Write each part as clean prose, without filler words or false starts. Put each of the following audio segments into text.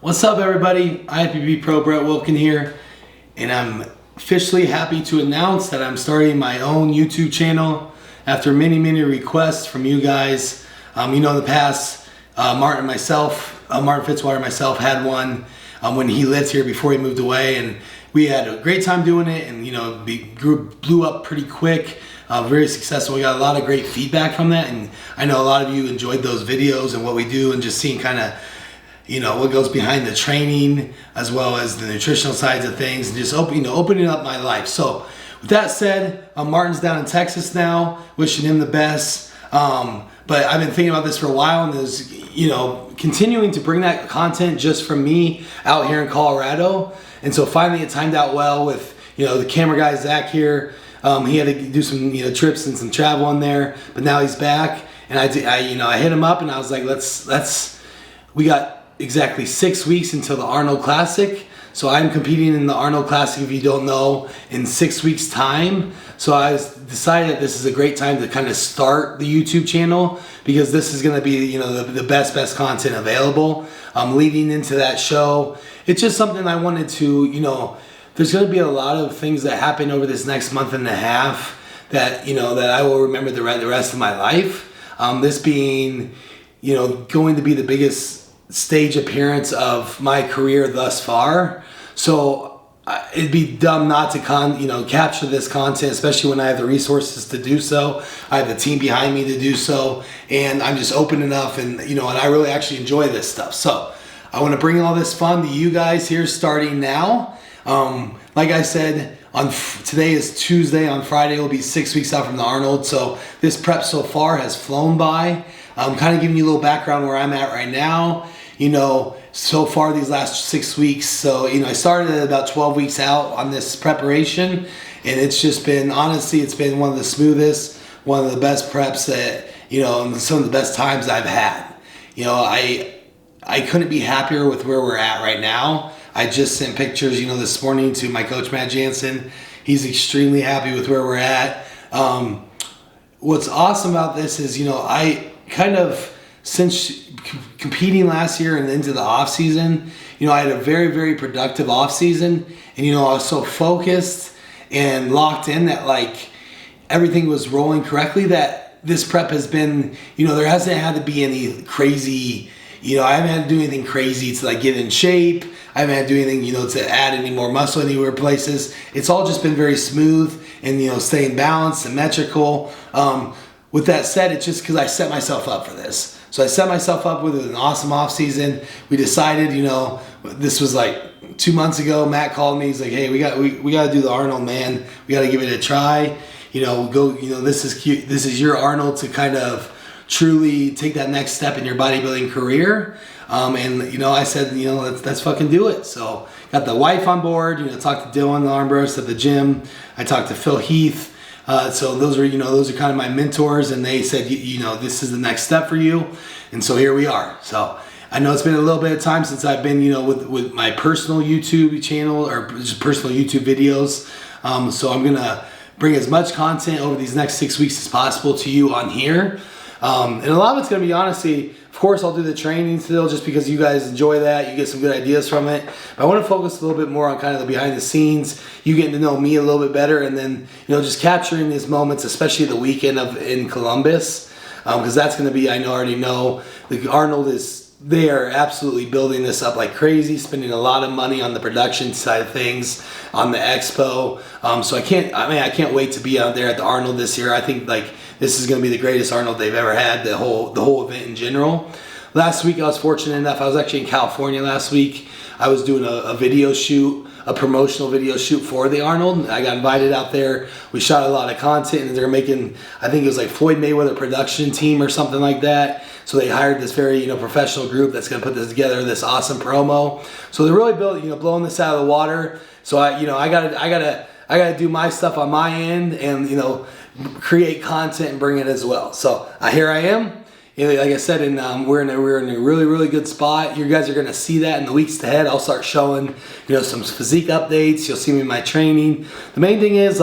What's up, everybody? IFBB Pro Brett Wilkin here, and I'm officially happy to announce that I'm starting my own YouTube channel after many requests from you guys. In the past, Martin Fitzwater and myself had one when he lived here before he moved away, and we had a great time doing it, and blew up pretty quick. Very successful. We got a lot of great feedback from that, and I know a lot of you enjoyed those videos and what we do, and just seeing kind of what goes behind the training as well as the nutritional sides of things, and just opening up my life. So with that said, Martin's down in Texas now, wishing him the best. But I've been thinking about this for a while, and there's continuing to bring that content just from me out here in Colorado. And so finally it timed out well with the camera guy Zach here. He had to do some trips and some travel in there, but now he's back, and I hit him up and I was like, we got exactly 6 weeks until the Arnold Classic. So I'm competing in the Arnold Classic, if you don't know, in 6 weeks time. So I decided that this is a great time to kind of start the YouTube channel, because this is going to be the best content available leading into that show. It's just something I wanted to, there's going to be a lot of things that happen over this next month and a half that that I will remember the rest of my life. This being going to be the biggest stage appearance of my career thus far. So it'd be dumb not to capture this content, especially when I have the resources to do so. I have the team behind me to do so, and I'm just open enough, and and I really actually enjoy this stuff. So I want to bring all this fun to you guys here starting now. Like I said, today is Tuesday. On Friday will be 6 weeks out from the Arnold. So this prep so far has flown by. I'm kind of giving you a little background where I'm at right now. So far these last 6 weeks. So I started at about 12 weeks out on this preparation, and it's just been, honestly, it's been one of the smoothest, one of the best preps that and some of the best times I've had. I couldn't be happier with where we're at right now. I just sent pictures, this morning to my coach, Matt Jansen. He's extremely happy with where we're at. What's awesome about this is, I kind of, since competing last year and into the off season, I had a very productive off season, and I was so focused and locked in that everything was rolling correctly, that this prep has been, there hasn't had to be any crazy, I haven't had to do anything crazy to get in shape. I haven't had to do anything, to add any more muscle anywhere places. It's all just been very smooth and, staying balanced, symmetrical. With that said, it's just because I set myself up for this. So I set myself up with an awesome off season. We decided, this was 2 months ago. Matt called me. He's like, "Hey, we got to do the Arnold, man. We got to give it a try. This is cute. This is your Arnold to kind of truly take that next step in your bodybuilding career." I said, let's fucking do it. So got the wife on board. Talked to Dylan Armbrust at the gym. I talked to Phil Heath. So those are kind of my mentors, and they said, this is the next step for you. And so here we are. So I know it's been a little bit of time since I've been, with my personal YouTube channel, or just personal YouTube videos. So I'm going to bring as much content over these next 6 weeks as possible to you on here. And a lot of it's going to be, honestly, of course, I'll do the training still, just because you guys enjoy that. You get some good ideas from it. But I want to focus a little bit more on kind of the behind the scenes, you getting to know me a little bit better, and then, just capturing these moments, especially the weekend in Columbus, because that's going to be, I already know, the Arnold they are absolutely building this up like crazy, spending a lot of money on the production side of things, on the expo. So I can't wait to be out there at the Arnold this year. I think this is going to be the greatest Arnold they've ever had, the whole event in general. Last week I was fortunate enough, I was actually in California last week. I was doing a video shoot, a promotional video shoot for the Arnold. I got invited out there. We shot a lot of content, and they're making, I think it was Floyd Mayweather production team or something like that. So they hired this very professional group that's going to put this together, this awesome promo. So they're really blowing this out of the water. So I gotta do my stuff on my end, and create content and bring it as well. So here I am. Like I said, and we're in a really good spot. You guys are gonna see that in the weeks ahead. I'll start showing some physique updates. You'll see me in my training. The main thing is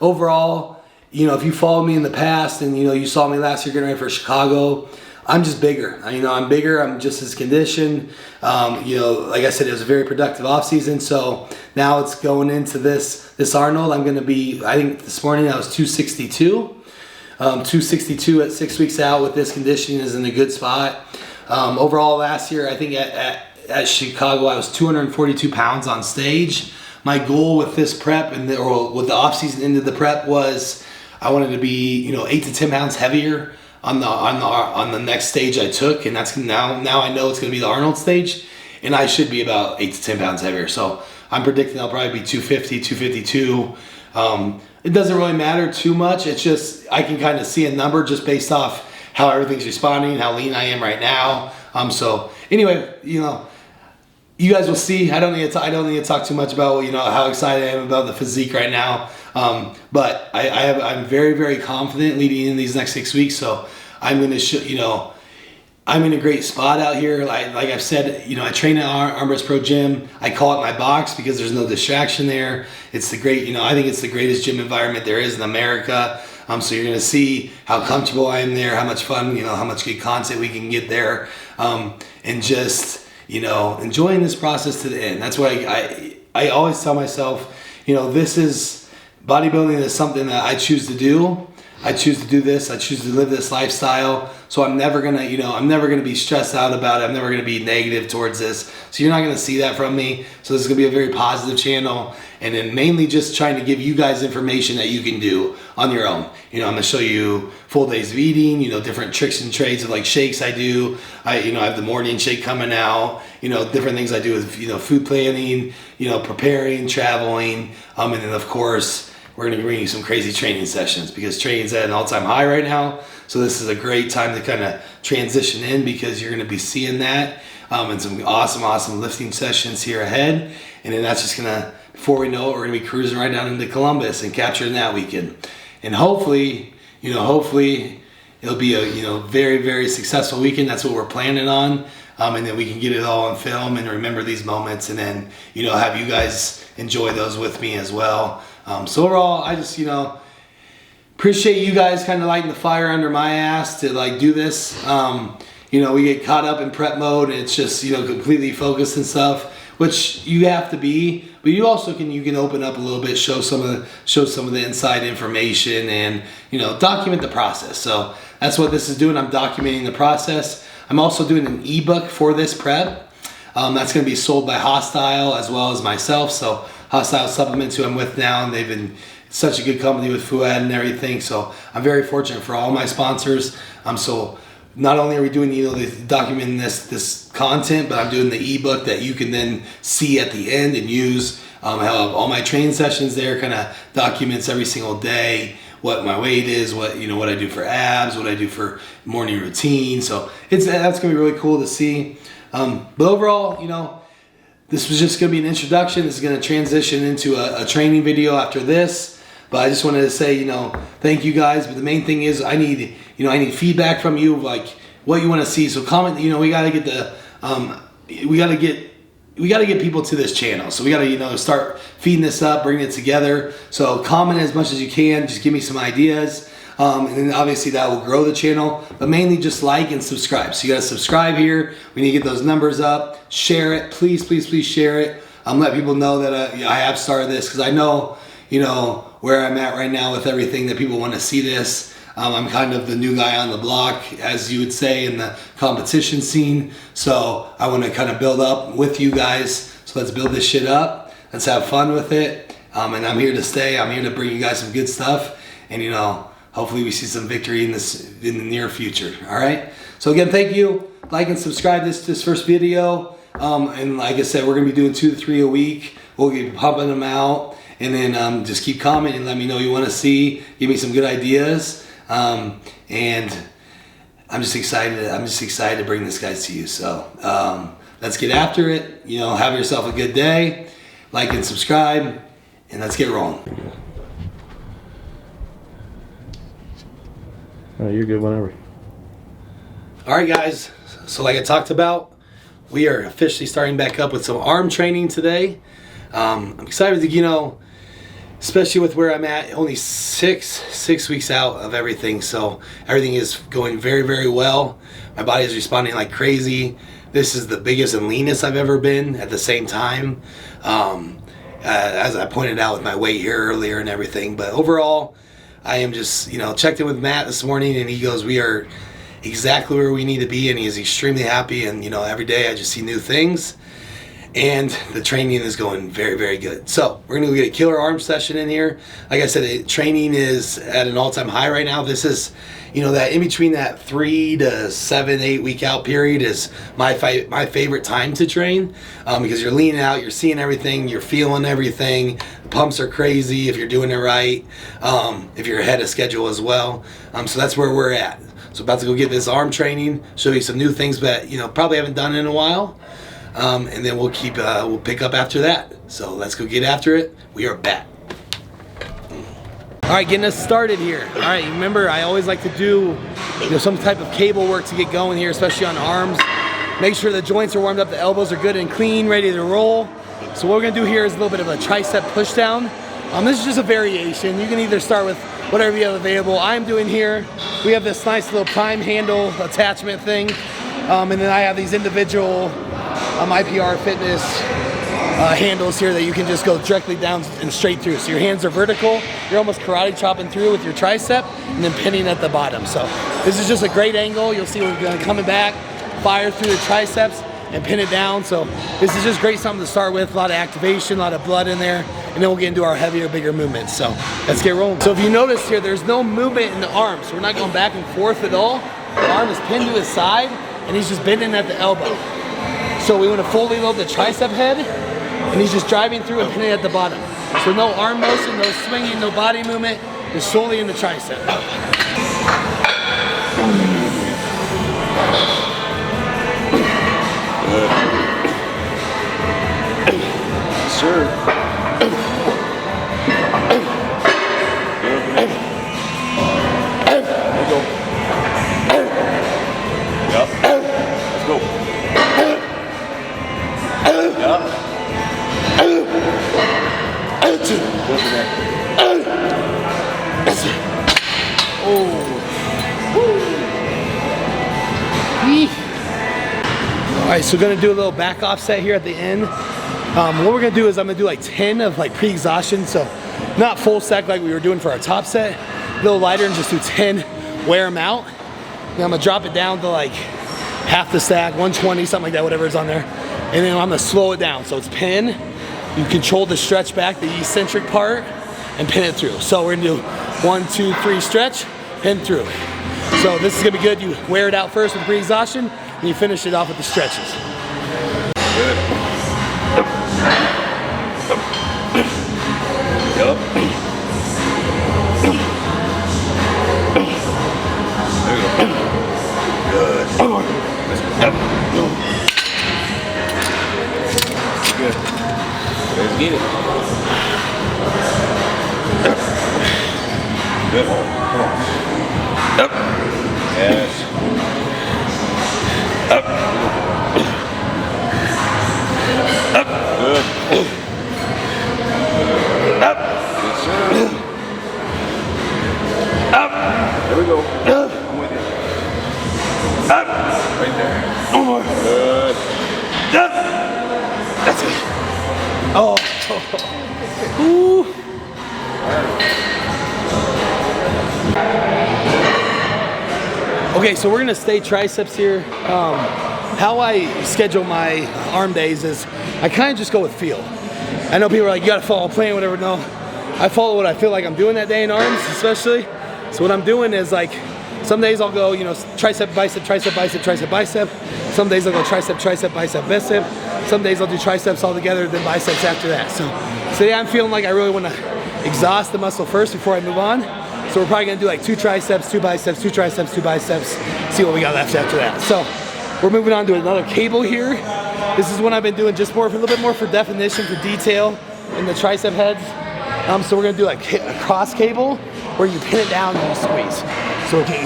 overall, if you followed me in the past, and you saw me last year getting ready for Chicago, I'm just bigger. I'm bigger. I'm just as conditioned. Like I said, it was a very productive off season. So now it's going into this Arnold. I'm going to be, I think this morning I was 262. 262 at 6 weeks out with this conditioning is in a good spot. Overall last year, I think at Chicago, I was 242 pounds on stage. My goal with this prep or with the off season into the prep was I wanted to be, 8 to 10 pounds heavier on the next stage I took, and that's now I know it's going to be the Arnold stage, and I should be about 8 to 10 pounds heavier. So I'm predicting I'll probably be 250, 252. It doesn't really matter too much. It's just I can kind of see a number just based off how everything's responding, how lean I am right now. So anyway, you guys will see. I don't need to talk too much about how excited I am about the physique right now. But I'm very, very confident leading in these next 6 weeks. So I'm going to show, I'm in a great spot out here. Like I've said, I train at Armrest Pro Gym. I call it my box because there's no distraction there. It's the great, I think it's the greatest gym environment there is in America. So you're going to see how comfortable I am there, how much fun, how much good content we can get there. And just, enjoying this process to the end. That's why I always tell myself, this is bodybuilding is something that I choose to do. I choose to do this. I choose to live this lifestyle. So I'm never gonna, I'm never gonna be stressed out about it. I'm never gonna be negative towards this. So you're not gonna see that from me. So this is gonna be a very positive channel, and then mainly just trying to give you guys information that you can do on your own. I'm gonna show you full days of eating. Different tricks and trades of like shakes I do. I have the morning shake coming out. Different things I do with food planning. Preparing, traveling, and then of course, we're going to bring you some crazy training sessions because training's at an all-time high right now. So this is a great time to kind of transition in because you're going to be seeing that and some awesome lifting sessions here ahead. And then that's just going to, before we know it, we're going to be cruising right down into Columbus and capturing that weekend. And hopefully it'll be a, very, very successful weekend. That's what we're planning on. And then we can get it all on film and remember these moments and then, have you guys enjoy those with me as well. So overall, I just, appreciate you guys kind of lighting the fire under my ass to like do this. We get caught up in prep mode and it's just, completely focused and stuff, which you have to be, but you also can open up a little bit, show some of the inside information and, document the process. So that's what this is doing. I'm documenting the process. I'm also doing an ebook for this prep. That's going to be sold by Hosstile as well as myself. So Hosstile Supplements, who I'm with now, and they've been such a good company with Fuad and everything. So I'm very fortunate for all my sponsors. So not only are we doing documenting this content, but I'm doing the ebook that you can then see at the end and use. I have all my training sessions there, kind of documents every single day what my weight is, what I do for abs, what I do for morning routine. So that's gonna be really cool to see. But overall, this was just going to be an introduction. This is going to transition into a training video after this. But I just wanted to say, thank you guys. But the main thing is I need feedback from you, like what you want to see. So comment, we got to get we got to get people to this channel. So we got to, start feeding this up, bringing it together. So comment as much as you can. Just give me some ideas. And then obviously that will grow the channel, but mainly just like and subscribe. So you gotta subscribe here. We need to get those numbers up. Share it, please share it. Let people know that I have started this because I know, where I'm at right now with everything that people want to see this. I'm kind of the new guy on the block, as you would say, in the competition scene. So I want to kind of build up with you guys. So let's build this shit up. Let's have fun with it. And I'm here to stay. I'm here to bring you guys some good stuff. And hopefully we see some victory in the near future. All right. So again, thank you. Like and subscribe this first video. And like I said, we're gonna be doing 2 to 3 a week. We'll be pumping them out, and then just keep commenting. Let me know you want to see. Give me some good ideas. And I'm just excited. I'm just excited to bring this guys to you. So let's get after it. Have yourself a good day. Like and subscribe, and let's get rolling. You're good whenever. All right, guys. So like I talked about, we are officially starting back up with some arm training today. I'm excited to, especially with where I'm at, only six weeks out of everything. So everything is going very, very well. My body is responding like crazy. This is the biggest and leanest I've ever been at the same time. As I pointed out with my weight here earlier and everything. But overall, I am just, checked in with Matt this morning, and he goes, we are exactly where we need to be, and he is extremely happy. And every day I just see new things, and the training is going very, very good. So we're gonna get a killer arm session in here. Like I said, training is at an all-time high right now. This is, that in between that 3 to 7, 8 week out period is my favorite time to train, because you're leaning out, you're seeing everything, you're feeling everything. The pumps are crazy if you're doing it right, if you're ahead of schedule as well. So that's where we're at. So about to go get this arm training, show you some new things that probably haven't done in a while, and then we'll pick up after that. So let's go get after it. We are back. All right, getting us started here. All right, remember I always like to do some type of cable work to get going here, especially on arms. Make sure the joints are warmed up, the elbows are good and clean, ready to roll. So what we're gonna do here is a little bit of a tricep push down. This is just a variation. You can either start with whatever you have available. I'm doing here, we have this nice little prime handle attachment thing, and then I have these individual IPR Fitness handles here that you can just go directly down and straight through. So your hands are vertical, you're almost karate chopping through with your tricep and then pinning at the bottom. So this is just a great angle. You'll see we're gonna coming back, fire through the triceps and pin it down. So this is just great something to start with, a lot of activation, a lot of blood in there, and then we'll get into our heavier, bigger movements. So let's get rolling. So if you notice here, there's no movement in the arms. So we're not going back and forth at all. The arm is pinned to his side and he's just bending at the elbow. So we want to fully load the tricep head, and he's just driving through and pinning at the bottom. So no arm motion, no swinging, no body movement, just solely in the tricep. Good. Sure. Alright, so we're going to do a little back offset here at the end. What we're going to do is I'm going to do like 10 of like pre-exhaustion, so not full stack like we were doing for our top set, a little lighter, and just do 10, wear them out. Then I'm going to drop it down to like half the stack, 120, something like that, whatever is on there. And then I'm going to slow it down. So it's pin, you control the stretch back, the eccentric part, and pin it through. So we're going to do 1, 2, 3 stretch, pin through. So this is going to be good. You wear it out first with pre-exhaustion, and you finish it off with the stretches. Good. Yup. There you go. Good. Good. Let's get it. Good. Come on. Up. Yes. Up. Up. Good. Up. Yes, sir. Up. There we go. I'm with you. Up. Right there. One more. Good. Up. That's it. Oh. Ooh. Okay, so we're gonna stay triceps here. How I schedule my arm days is I kind of just go with feel. I know people are like, you gotta follow a plan, whatever. No, I follow what I feel like I'm doing that day in arms, especially. So what I'm doing is like, some days I'll go, tricep, bicep, tricep, bicep, tricep, bicep. Some days I'll go tricep, tricep, bicep, bicep. Some days I'll do triceps all together, then biceps after that. So today I'm feeling like I really wanna exhaust the muscle first before I move on. So we're probably gonna do like 2 triceps, 2 biceps, 2 triceps, 2 biceps, see what we got left after that. So we're moving on to another cable here. This is one I've been doing just more, a little bit more for definition, for detail in the tricep heads. So we're gonna do like a cross cable where you pin it down and you squeeze.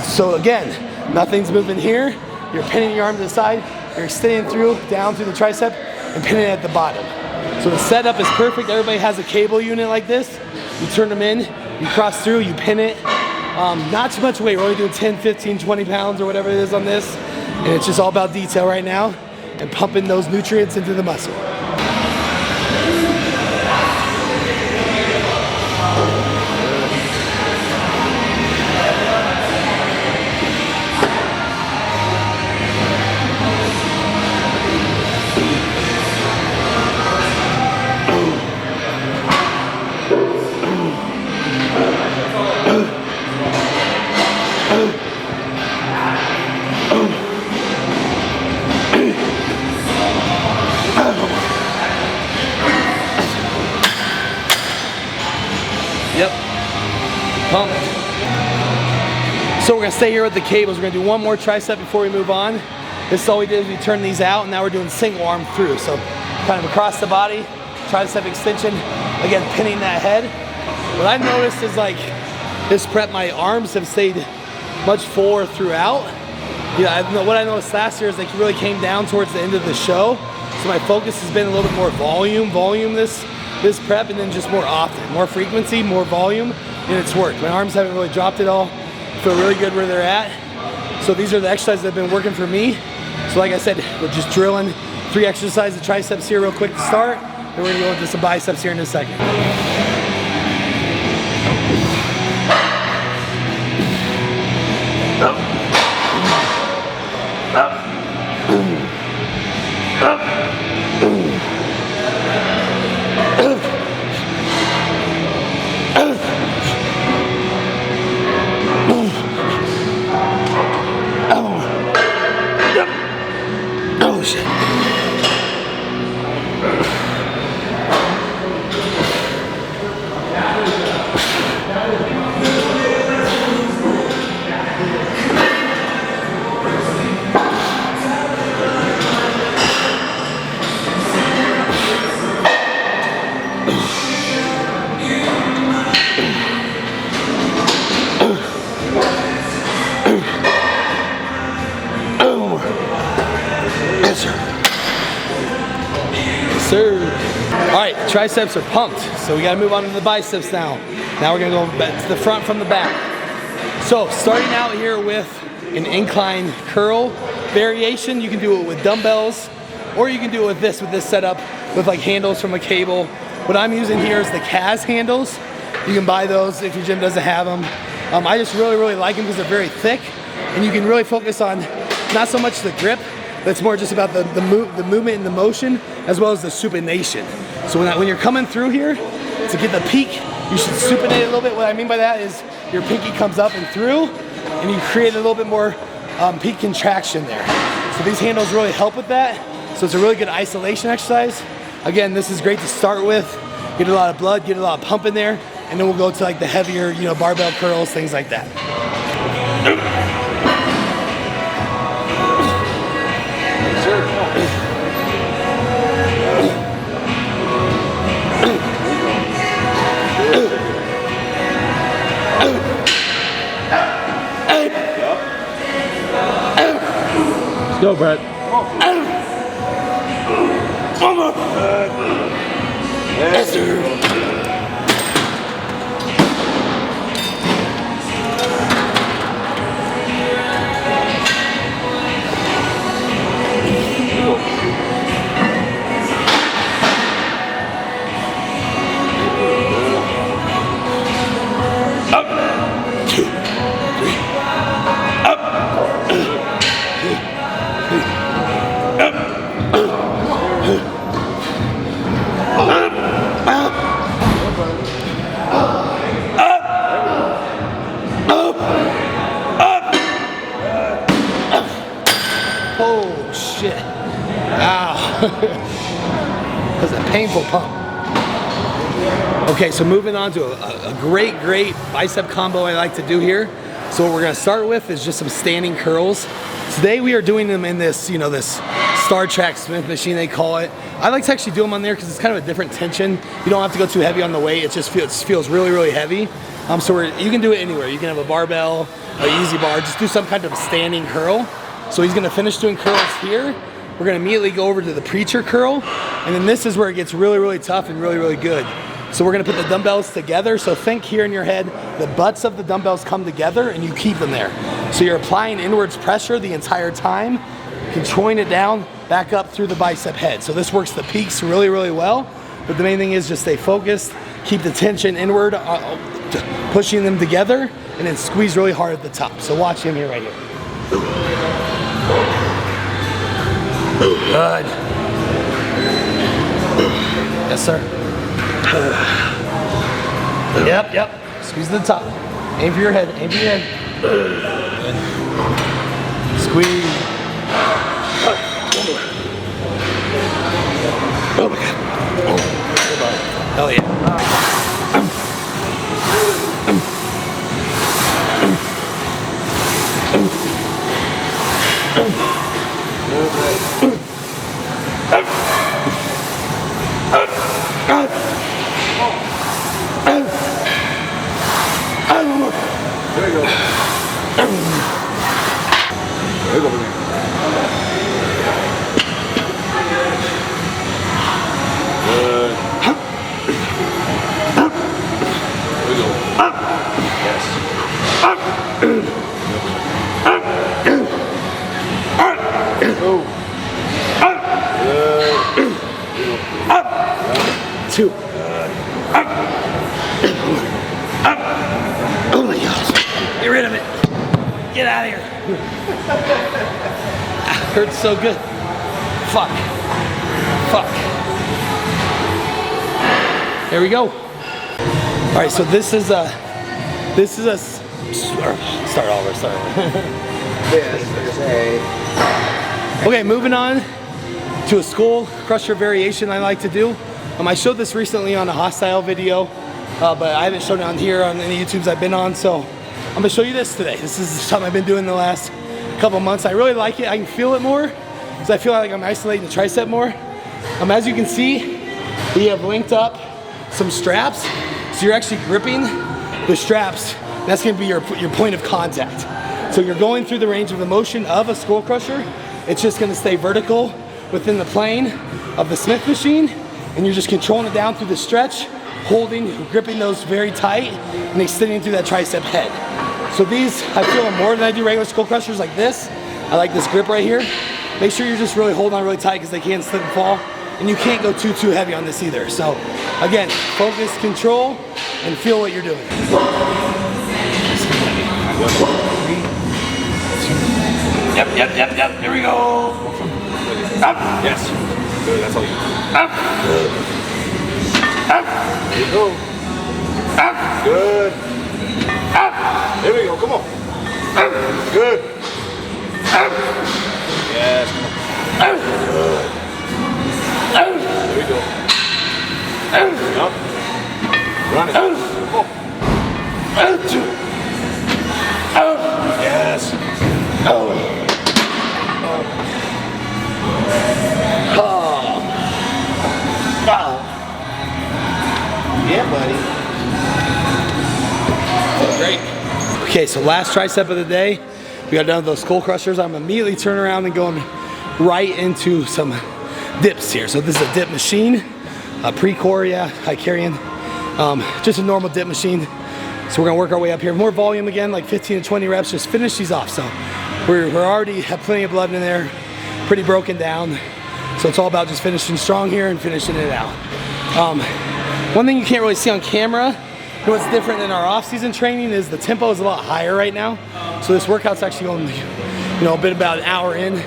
So again, nothing's moving here. You're pinning your arm to the side, you're extending through, down through the tricep, and pinning it at the bottom. So the setup is perfect. Everybody has a cable unit like this. you turn them in, you cross through, you pin it. Not too much weight, we're only doing 10, 15, 20 pounds or whatever it is on this. And it's just all about detail right now and pumping those nutrients into the muscle. Yep. Pumped. So we're gonna stay here with the cables. We're gonna do one more tricep before we move on. This is all we did is we turned these out, and now we're doing single arm through. So kind of across the body, tricep extension, again, pinning that head. What I've noticed is like this prep, my arms have stayed much fuller throughout. What I noticed last year is like it really came down towards the end of the show. So my focus has been a little bit more volume this prep, and then just more often, more frequency, more volume, and it's worked. My arms haven't really dropped at all. Feel really good where they're at. So these are the exercises that have been working for me. So like I said, we're just drilling 3 exercises of triceps here real quick to start, and we're gonna go into some biceps here in a second. Oh shit. All right, triceps are pumped, so we gotta move on to the biceps now. Now we're gonna go back to the front from the back. So starting out here with an incline curl variation, you can do it with dumbbells, or you can do it with this setup with like handles from a cable. What I'm using here is the CAS handles. You can buy those if your gym doesn't have them. I just really like them because they're very thick, and you can really focus on not so much the grip, but it's more just about the movement and the motion, as well as the supination. So when you're coming through here, to get the peak, you should supinate a little bit. What I mean by that is your pinky comes up and through, and you create a little bit more peak contraction there. So these handles really help with that. So it's a really good isolation exercise. Again, this is great to start with. Get a lot of blood, get a lot of pump in there, and then we'll go to like the heavier, barbell curls, things like that. Let's go, Brett. One more. Yes, sir. Oh shit. Ow. That's a painful pump. Okay, so moving on to a great bicep combo I like to do here. So what we're gonna start with is just some standing curls. Today we are doing them in this, this Star Trek Smith machine, they call it. I like to actually do them on there because it's kind of a different tension. You don't have to go too heavy on the weight. It just feels really heavy. So you can do it anywhere. You can have a barbell, an easy bar, just do some kind of standing curl. So he's gonna finish doing curls here. We're gonna immediately go over to the preacher curl, and then this is where it gets really tough and really good. So we're gonna put the dumbbells together. So think here in your head, the butts of the dumbbells come together and you keep them there. So you're applying inwards pressure the entire time, controlling it down, back up through the bicep head. So this works the peaks really, really well. But the main thing is just stay focused, keep the tension inward, pushing them together, and then squeeze really hard at the top. So watch him here, right here. Good. Yes, sir. Yep. Squeeze to the top. Aim for your head. Aim for your head. Squeeze. Oh my God. Hell yeah. There you go. There you go. Good. There we go. Yes. Oh. Good. Two. Oh my gosh. Get rid of it. Get out of here. Hurts so good. Fuck. There we go. All right, so this is a start over. Okay, moving on to a skull crusher variation I like to do. I showed this recently on a Hosstile video, but I haven't shown it on here on any YouTubes I've been on, so I'm gonna show you this today. This is something I've been doing the last couple months. I really like it. I can feel it more, because I feel like I'm isolating the tricep more. As you can see, we have linked up some straps, so you're actually gripping the straps. That's gonna be your point of contact. So you're going through the range of the motion of a skull crusher. It's just gonna stay vertical within the plane of the Smith machine, and you're just controlling it down through the stretch, holding, gripping those very tight, and extending through that tricep head. So these, I feel them more than I do regular skull crushers like this. I like this grip right here. Make sure you're just really holding on really tight, because they can slip and fall, and you can't go too heavy on this either. So again, focus, control, and feel what you're doing. 3, 2. Yep. Here we go. Up. Yes. Good. That's all you. Up. Good. Up. There you go. Up. Good. Up. There we go. Come on. Up. Good. Up. Yes. Come on. Up. Good. Up. There we go. Up. Up. Run it. Up. Come on. Up. Up. Yes. Oh. Yeah, buddy. Great. Okay, so last tricep of the day. We got done with those skull crushers. I'm immediately turning around and going right into some dips here. So this is a dip machine, a pre-core, high carrying, just a normal dip machine. So we're gonna work our way up here. More volume again, like 15 to 20 reps, just finish these off. So we're already have plenty of blood in there, pretty broken down. So it's all about just finishing strong here and finishing it out. One thing you can't really see on camera, what's different than our off-season training is the tempo is a lot higher right now. So this workout's actually going, a bit about an hour in,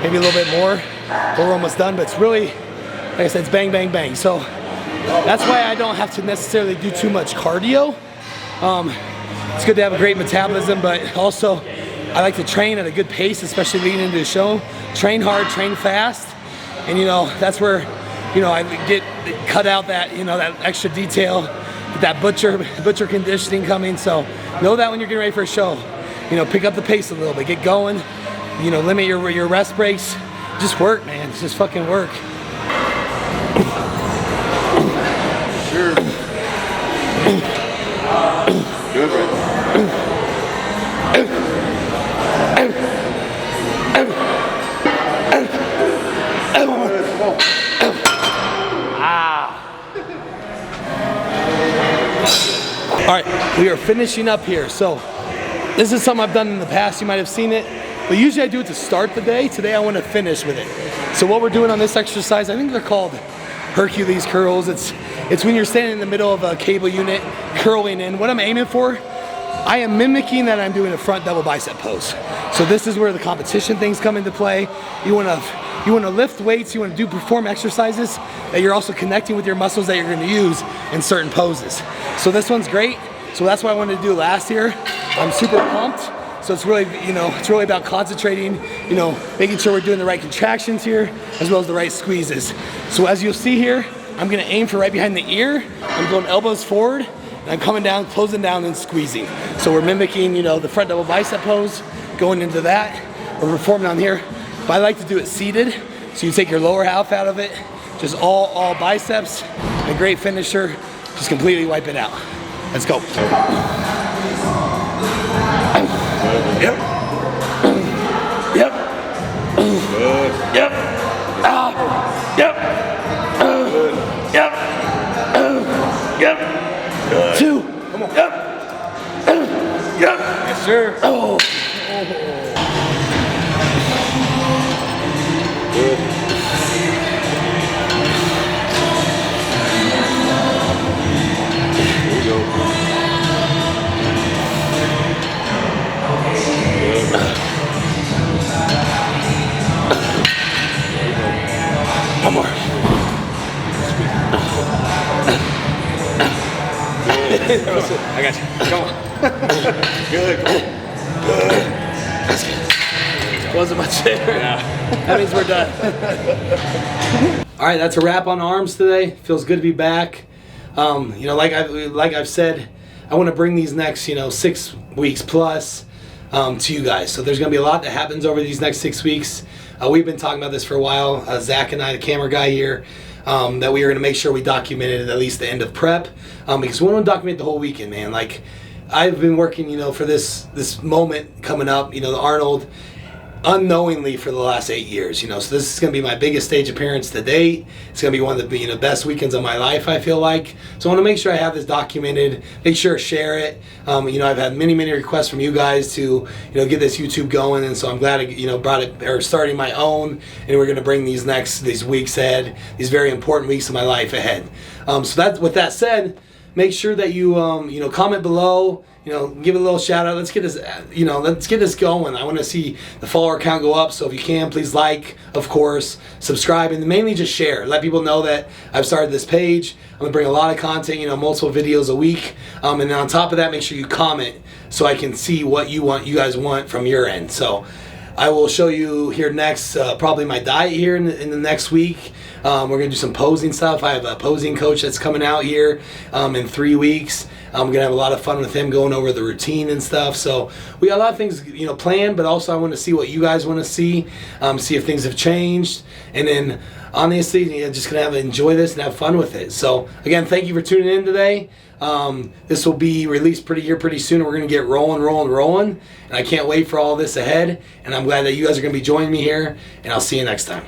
maybe a little bit more, but we're almost done. But it's really, like I said, it's bang, bang, bang. So that's why I don't have to necessarily do too much cardio. It's good to have a great metabolism, but also I like to train at a good pace, especially leading into the show. Train hard, train fast, and that's where I get cut out that that extra detail, that butcher conditioning coming. So know that when you're getting ready for a show, pick up the pace a little bit, get going, limit your rest breaks, just work, man, just fucking work. Sure. Good, right? we are finishing up here. So this is something I've done in the past. You might have seen it, but usually I do it to start the day. Today I want to finish with it. So what we're doing on this exercise, I think they're called Hercules curls. It's when you're standing in the middle of a cable unit, curling in. What I'm aiming for, I am mimicking that I'm doing a front double bicep pose. So this is where the competition things come into play. You want to lift weights, you want to perform exercises that you're also connecting with your muscles that you're going to use in certain poses. So this one's great. So that's what I wanted to do last year. I'm super pumped. So it's really, it's really about concentrating, making sure we're doing the right contractions here, as well as the right squeezes. So as you'll see here, I'm gonna aim for right behind the ear. I'm going elbows forward, and I'm coming down, closing down and squeezing. So we're mimicking, the front double bicep pose, going into that. We're performing on here, but I like to do it seated. So you take your lower half out of it, just all biceps, a great finisher, just completely wipe it out. Let's go. Yep. Yep. Good. Yep. Yep. Yep. Yep. Good. 2. Come on. Yep. Yep. Yes, sir. Oh. Good. Here we go. One more. I got you. Come on. Good. Come on. Good. Wasn't much there. Yeah. That means we're done. All right, that's a wrap on arms today. Feels good to be back. Like I've said, I want to bring these next 6 weeks plus to you guys. So there's going to be a lot that happens over these next 6 weeks. We've been talking about this for a while. Zach and I, the camera guy here, that we are going to make sure we documented at least the end of prep, because we want to document the whole weekend, man. Like, I've been working, for this moment coming up, the Arnold, unknowingly for the last 8 years, so this is going to be my biggest stage appearance to date. It's going to be one of the best weekends of my life, I feel like. So I want to make sure I have this documented, make sure to share it. I've had many requests from you guys to get this YouTube going, and so I'm glad I brought it, or starting my own, and we're going to bring these weeks ahead, these very important weeks of my life ahead. So with that said, make sure that you comment below. Give it a little shout out. Let's get this, let's get this going. I want to see the follower count go up. So if you can, please like, of course, subscribe, and mainly just share. Let people know that I've started this page. I'm gonna bring a lot of content, multiple videos a week. And then on top of that, make sure you comment so I can see what you guys want from your end. So I will show you here next, probably my diet here in the next week. We're gonna do some posing stuff. I have a posing coach that's coming out here in 3 weeks. I'm gonna have a lot of fun with him going over the routine and stuff. So we got a lot of things planned, but also I want to see what you guys want to see if things have changed, and then honestly, just gonna enjoy this and have fun with it. So again, thank you for tuning in today. This will be released pretty soon, and we're gonna get rolling, and I can't wait for all this ahead, and I'm glad that you guys are gonna be joining me here, and I'll see you next time.